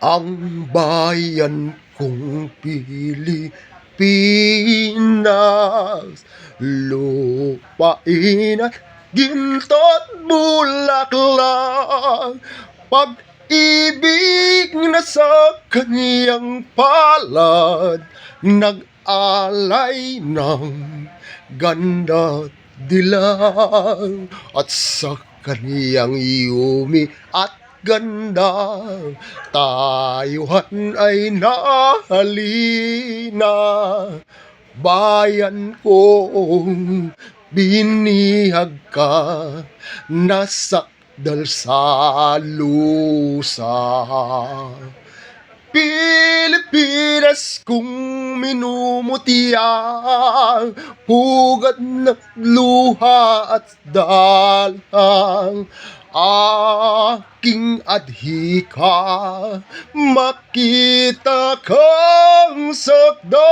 ang bayan kong Pilipinas, lupain at ginto't bulaklak, pag-ibig na sa kaniyang palad, nag-alay ng ganda't dilag, at sa kaniyang yumi at ganda, tayuhan ay nahalina. Bayan kong binihag ka, nasakdal sa lusa. Pilipinas kung minumutya, pugad ng luha at dalang, aking adhika, makita kang sakdal